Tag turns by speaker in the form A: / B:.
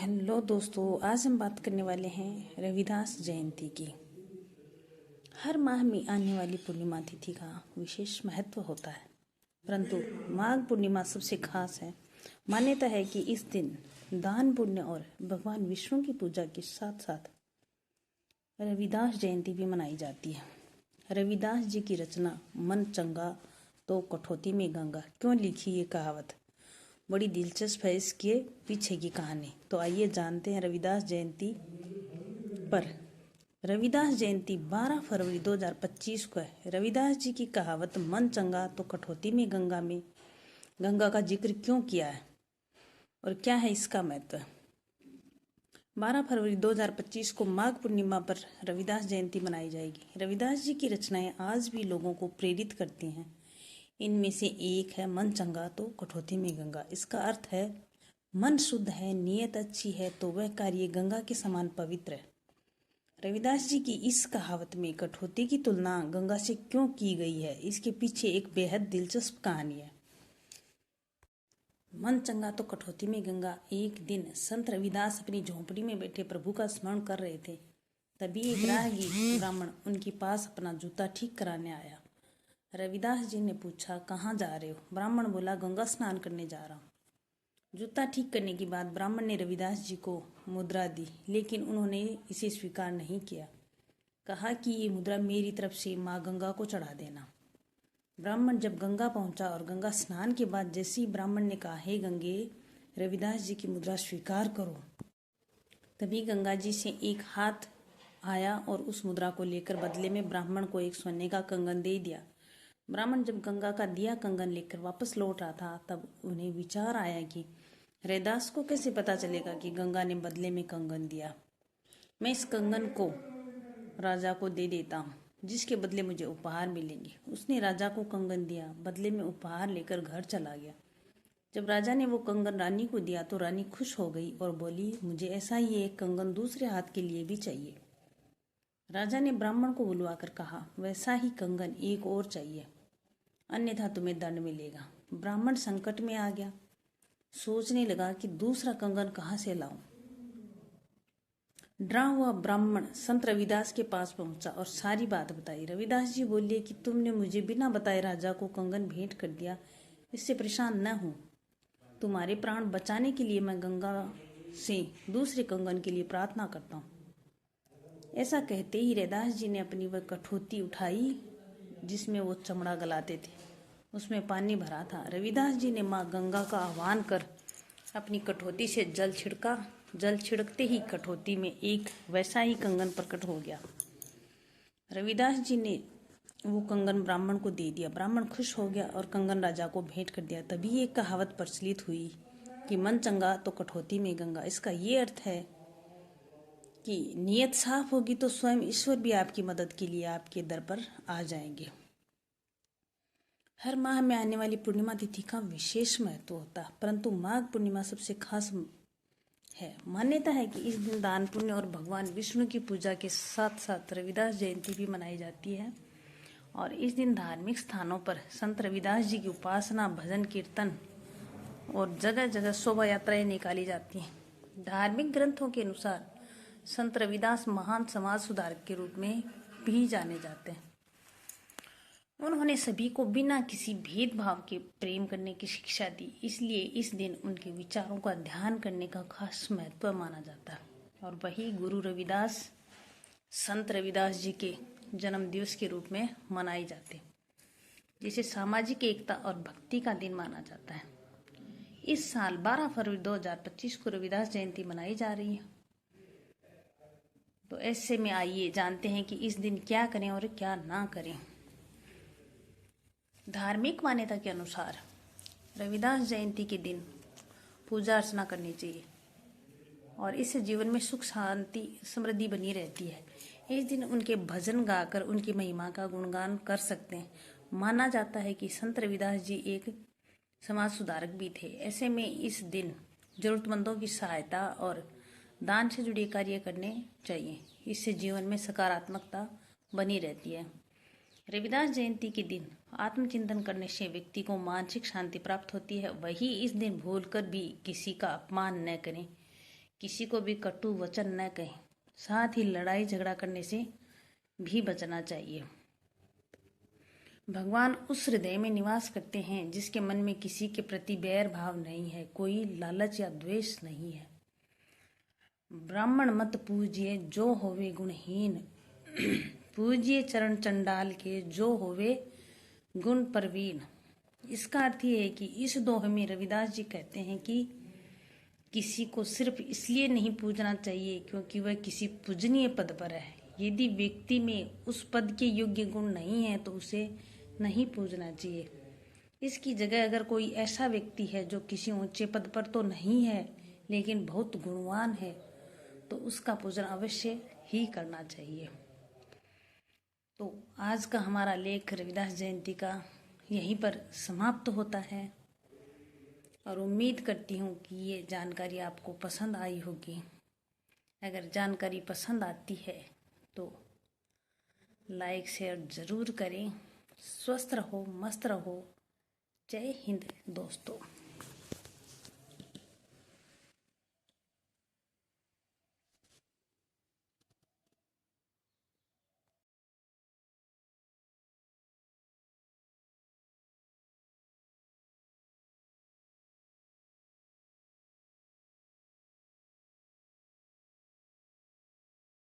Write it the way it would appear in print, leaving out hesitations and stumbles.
A: Hello दोस्तों, आज हम बात करने वाले हैं रविदास जयंती की। हर माह में आने वाली पूर्णिमा तिथि का विशेष महत्व होता है, परंतु माघ पूर्णिमा सबसे खास है। मान्यता है कि इस दिन दान पुण्य और भगवान विष्णु की पूजा के साथ साथ रविदास जयंती भी मनाई जाती है। रविदास जी की रचना मन चंगा तो कठौती में गंगा क्यों लिखी, ये कहावत बड़ी दिलचस्प है। इसके पीछे की कहानी तो आइए जानते हैं। रविदास जयंती पर रविदास जयंती 12 फरवरी 2025 को है। रविदास जी की कहावत मन चंगा तो कठौती में गंगा का जिक्र क्यों किया है और क्या है इसका महत्व। 12 फरवरी 2025 को माघ पूर्णिमा पर रविदास जयंती मनाई जाएगी। रविदास जी की रचनाएं आज भी लोगों को प्रेरित करती हैं। इनमें से एक है मन चंगा तो कठौती में गंगा। इसका अर्थ है मन शुद्ध है, नीयत अच्छी है तो वह कार्य गंगा के समान पवित्र है। रविदास जी की इस कहावत में कठौती की तुलना गंगा से क्यों की गई है, इसके पीछे एक बेहद दिलचस्प कहानी है। मन चंगा तो कठौती में गंगा। एक दिन संत रविदास अपनी झोंपड़ी में बैठे प्रभु का स्मरण कर रहे थे। तभी एक राहगीर ब्राह्मण उनके पास अपना जूता ठीक कराने आया। रविदास जी ने पूछा, कहाँ जा रहे हो? ब्राह्मण बोला, गंगा स्नान करने जा रहा हूँ। जूता ठीक करने के बाद ब्राह्मण ने रविदास जी को मुद्रा दी, लेकिन उन्होंने इसे स्वीकार नहीं किया। कहा कि ये मुद्रा मेरी तरफ से माँ गंगा को चढ़ा देना। ब्राह्मण जब गंगा पहुंचा और गंगा स्नान के बाद जैसे ही ब्राह्मण ने कहा, हे गंगे, रविदास जी की मुद्रा स्वीकार करो, तभी गंगा जी से एक हाथ आया और उस मुद्रा को लेकर बदले में ब्राह्मण को एक सोने का कंगन दे दिया। ब्राह्मण जब गंगा का दिया कंगन लेकर वापस लौट रहा था, तब उन्हें विचार आया कि रविदास को कैसे पता चलेगा कि गंगा ने बदले में कंगन दिया। मैं इस कंगन को राजा को दे देता हूँ, जिसके बदले मुझे उपहार मिलेंगे। उसने राजा को कंगन दिया, बदले में उपहार लेकर घर चला गया। जब राजा ने वो कंगन रानी को दिया तो रानी खुश हो गई और बोली, मुझे ऐसा ही एक कंगन दूसरे हाथ के लिए भी चाहिए। राजा ने ब्राह्मण को बुलवाकर कहा, वैसा ही कंगन एक और चाहिए, अन्यथा तुम्हें दंड मिलेगा। ब्राह्मण संकट में आ गया, सोचने लगा कि दूसरा कंगन कहाँ से लाऊं। डरा हुआ ब्राह्मण संत रविदास के पास पहुंचा और सारी बात बताई। रविदास जी बोले कि तुमने मुझे बिना बताए राजा को कंगन भेंट कर दिया, इससे परेशान न हो। तुम्हारे प्राण बचाने के लिए मैं गंगा से दूसरे कंगन के लिए प्रार्थना करता हूँ। ऐसा कहते ही रविदास जी ने अपनी वह कठौती उठाई जिसमें वो चमड़ा गलाते थे। उसमें पानी भरा था। रविदास जी ने माँ गंगा का आह्वान कर अपनी कठौती से जल छिड़का। जल छिड़कते ही कठौती में एक वैसा ही कंगन प्रकट हो गया। रविदास जी ने वो कंगन ब्राह्मण को दे दिया। ब्राह्मण खुश हो गया और कंगन राजा को भेंट कर दिया। तभी एक कहावत प्रचलित हुई कि मन चंगा तो कठौती में गंगा। इसका ये अर्थ है कि नीयत साफ होगी तो स्वयं ईश्वर भी आपकी मदद के लिए आपके दर पर आ जाएंगे। हर माह में आने वाली पूर्णिमा तिथि का विशेष महत्व होता है, परंतु माघ पूर्णिमा सबसे खास है। मान्यता है कि इस दिन दान पुण्य और भगवान विष्णु की पूजा के साथ साथ रविदास जयंती भी मनाई जाती है। और इस दिन धार्मिक स्थानों पर संत रविदास जी की उपासना, भजन, कीर्तन और जगह जगह शोभा यात्राएं निकाली जाती हैं। धार्मिक ग्रंथों के अनुसार संत रविदास महान समाज सुधारक के रूप में भी जाने जाते हैं। उन्होंने सभी को बिना किसी भेदभाव के प्रेम करने की शिक्षा दी, इसलिए इस दिन उनके विचारों का ध्यान करने का खास महत्व माना जाता है। और वही गुरु रविदास संत रविदास जी के जन्म दिवस के रूप में मनाए जाते हैं, जिसे सामाजिक एकता और भक्ति का दिन माना जाता है। इस साल 12 फरवरी 2025 को रविदास जयंती मनाई जा रही है। तो ऐसे में आइए जानते हैं कि इस दिन क्या करें और क्या ना करें। धार्मिक मान्यता के अनुसार रविदास जयंती के दिन पूजा अर्चना करनी चाहिए और इससे जीवन में सुख शांति समृद्धि बनी रहती है। इस दिन उनके भजन गाकर उनकी महिमा का गुणगान कर सकते हैं। माना जाता है कि संत रविदास जी एक समाज सुधारक भी थे। ऐसे में इस दिन जरूरतमंदों की सहायता और दान से जुड़े कार्य करने चाहिए। इससे जीवन में सकारात्मकता बनी रहती है। रविदास जयंती के दिन आत्मचिंतन करने से व्यक्ति को मानसिक शांति प्राप्त होती है। वही इस दिन भूलकर भी किसी का अपमान न करें, किसी को भी कटु वचन न कहें। साथ ही लड़ाई झगड़ा करने से भी बचना चाहिए। भगवान उस हृदय में निवास करते हैं जिसके मन में किसी के प्रति बैर भाव नहीं है, कोई लालच या द्वेष नहीं है। ब्राह्मण मत पूजिए जो होवे गुणहीन, पूजिए चरण चंडाल के जो होवे गुण प्रवीण। इसका अर्थ ये है कि इस दोहे में रविदास जी कहते हैं कि किसी को सिर्फ इसलिए नहीं पूजना चाहिए क्योंकि वह किसी पूजनीय पद पर है। यदि व्यक्ति में उस पद के योग्य गुण नहीं है तो उसे नहीं पूजना चाहिए। इसकी जगह अगर कोई ऐसा व्यक्ति है जो किसी ऊंचे पद पर तो नहीं है लेकिन बहुत गुणवान है तो उसका पूजन अवश्य ही करना चाहिए। तो आज का हमारा लेख रविदास जयंती का यहीं पर समाप्त होता है और उम्मीद करती हूँ कि ये जानकारी आपको पसंद आई होगी। अगर जानकारी पसंद आती है तो लाइक शेयर ज़रूर करें। स्वस्थ रहो, मस्त रहो। जय हिंद दोस्तों।